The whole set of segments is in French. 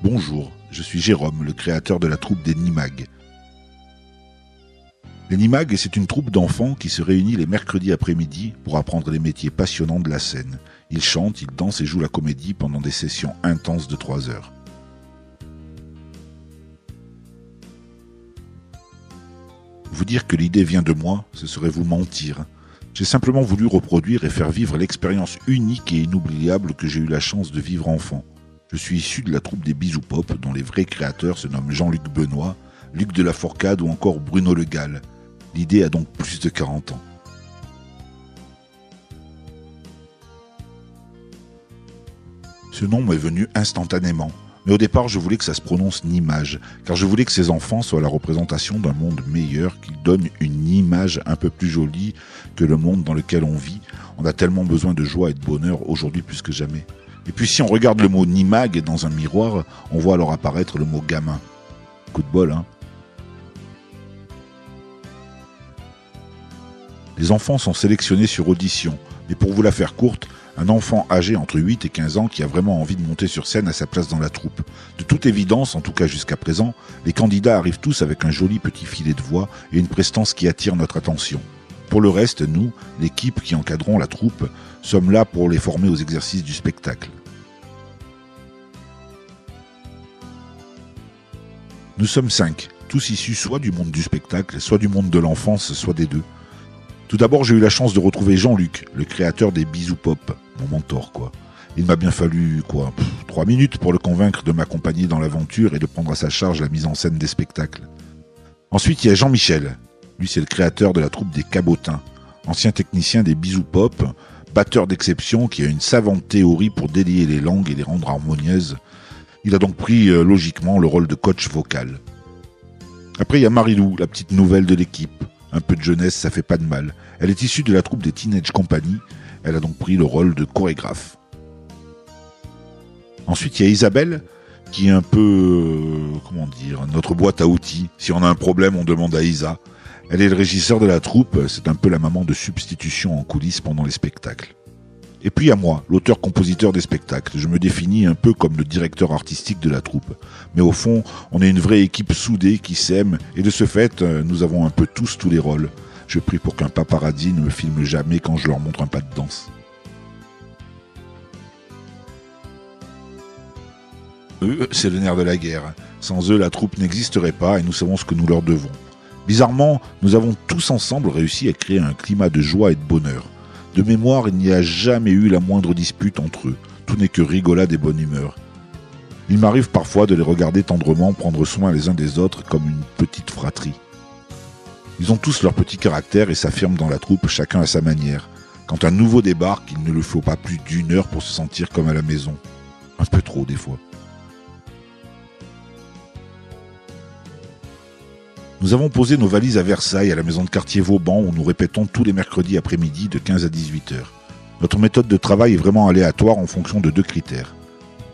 Bonjour, je suis Jérôme, le créateur de la troupe des Nimags. Les Nimags, c'est une troupe d'enfants qui se réunit les mercredis après-midi pour apprendre les métiers passionnants de la scène. Ils chantent, ils dansent et jouent la comédie pendant des sessions intenses de 3 heures. Vous dire que l'idée vient de moi, ce serait vous mentir. J'ai simplement voulu reproduire et faire vivre l'expérience unique et inoubliable que j'ai eu la chance de vivre enfant. Je suis issu de la troupe des Bisous Pop, dont les vrais créateurs se nomment Jean-Luc Benoît, Luc de la Fourcade ou encore Bruno Le Gall. L'idée a donc plus de 40 ans. Ce nom m'est venu instantanément. Mais au départ, je voulais que ça se prononce Nimage, car je voulais que ces enfants soient la représentation d'un monde meilleur, qu'ils donnent une image un peu plus jolie que le monde dans lequel on vit. On a tellement besoin de joie et de bonheur aujourd'hui plus que jamais. Et puis si on regarde le mot Nimag dans un miroir, on voit alors apparaître le mot gamin. Coup de bol, hein. Les enfants sont sélectionnés sur audition, mais pour vous la faire courte, un enfant âgé entre 8 et 15 ans qui a vraiment envie de monter sur scène a sa place dans la troupe. De toute évidence, en tout cas jusqu'à présent, les candidats arrivent tous avec un joli petit filet de voix et une prestance qui attire notre attention. Pour le reste, nous, l'équipe qui encadrons la troupe, sommes là pour les former aux exercices du spectacle. Nous sommes 5, tous issus soit du monde du spectacle, soit du monde de l'enfance, soit des deux. Tout d'abord, j'ai eu la chance de retrouver Jean-Luc, le créateur des Bisous Pop, mon mentor quoi. Il m'a bien fallu 3 minutes pour le convaincre de m'accompagner dans l'aventure et de prendre à sa charge la mise en scène des spectacles. Ensuite, il y a Jean-Michel. Lui, c'est le créateur de la troupe des Cabotins, ancien technicien des Bisous Pop, batteur d'exception qui a une savante théorie pour délier les langues et les rendre harmonieuses. Il a donc pris logiquement le rôle de coach vocal. Après, il y a Marilou, la petite nouvelle de l'équipe. Un peu de jeunesse, ça fait pas de mal. Elle est issue de la troupe des Teenage Company. Elle a donc pris le rôle de chorégraphe. Ensuite, il y a Isabelle, qui est un peu, notre boîte à outils. Si on a un problème, on demande à Isa. Elle est le régisseur de la troupe. C'est un peu la maman de substitution en coulisses pendant les spectacles. Et puis il y a moi, l'auteur-compositeur des spectacles. Je me définis un peu comme le directeur artistique de la troupe. Mais au fond, on est une vraie équipe soudée qui s'aime, et de ce fait, nous avons un peu tous les rôles. Je prie pour qu'un paparazzi ne me filme jamais quand je leur montre un pas de danse. Eux, c'est le nerf de la guerre. Sans eux, la troupe n'existerait pas et nous savons ce que nous leur devons. Bizarrement, nous avons tous ensemble réussi à créer un climat de joie et de bonheur. De mémoire, il n'y a jamais eu la moindre dispute entre eux. Tout n'est que rigolade et bonne humeur. Il m'arrive parfois de les regarder tendrement prendre soin les uns des autres comme une petite fratrie. Ils ont tous leur petit caractère et s'affirment dans la troupe, chacun à sa manière. Quand un nouveau débarque, il ne lui faut pas plus d'1 heure pour se sentir comme à la maison. Un peu trop des fois. Nous avons posé nos valises à Versailles, à la maison de quartier Vauban, où nous répétons tous les mercredis après-midi de 15 à 18 heures. Notre méthode de travail est vraiment aléatoire en fonction de 2 critères.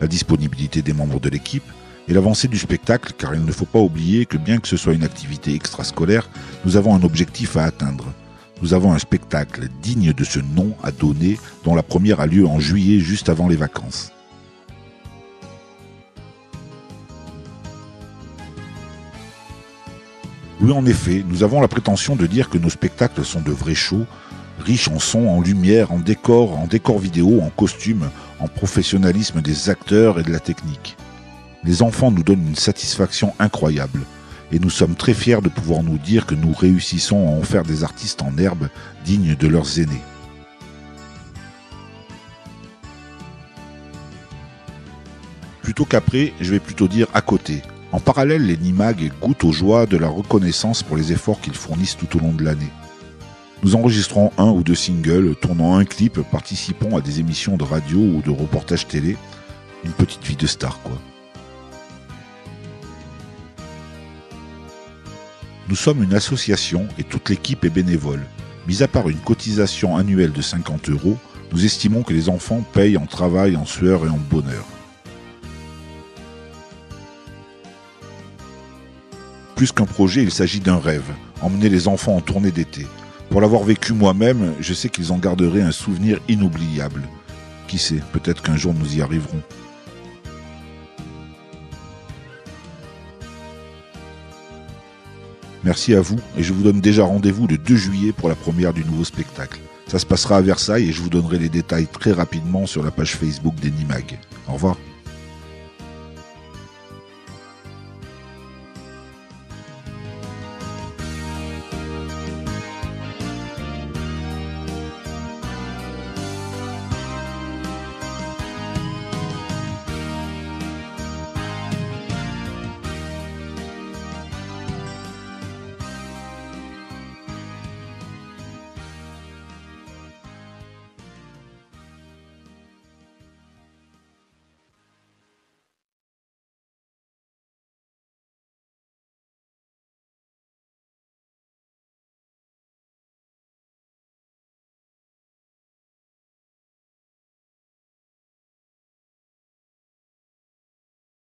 La disponibilité des membres de l'équipe et l'avancée du spectacle, car il ne faut pas oublier que bien que ce soit une activité extrascolaire, nous avons un objectif à atteindre. Nous avons un spectacle digne de ce nom à donner, dont la première a lieu en juillet, juste avant les vacances. Oui, en effet, nous avons la prétention de dire que nos spectacles sont de vrais shows, riches en son, en lumière, en décor vidéo, en costume, en professionnalisme des acteurs et de la technique. Les enfants nous donnent une satisfaction incroyable, et nous sommes très fiers de pouvoir nous dire que nous réussissons à en faire des artistes en herbe dignes de leurs aînés. Plutôt qu'après, je vais plutôt dire à côté. En parallèle, les Nimags goûtent aux joies de la reconnaissance pour les efforts qu'ils fournissent tout au long de l'année. Nous enregistrons 1 ou 2 singles, tournons un clip, participons à des émissions de radio ou de reportages télé. Une petite vie de star, quoi. Nous sommes une association et toute l'équipe est bénévole. Mis à part une cotisation annuelle de 50 €, nous estimons que les enfants payent en travail, en sueur et en bonheur. Plus qu'un projet, il s'agit d'un rêve, emmener les enfants en tournée d'été. Pour l'avoir vécu moi-même, je sais qu'ils en garderaient un souvenir inoubliable. Qui sait, peut-être qu'un jour nous y arriverons. Merci à vous et je vous donne déjà rendez-vous le 2 juillet pour la première du nouveau spectacle. Ça se passera à Versailles et je vous donnerai les détails très rapidement sur la page Facebook d'Enimag. Au revoir.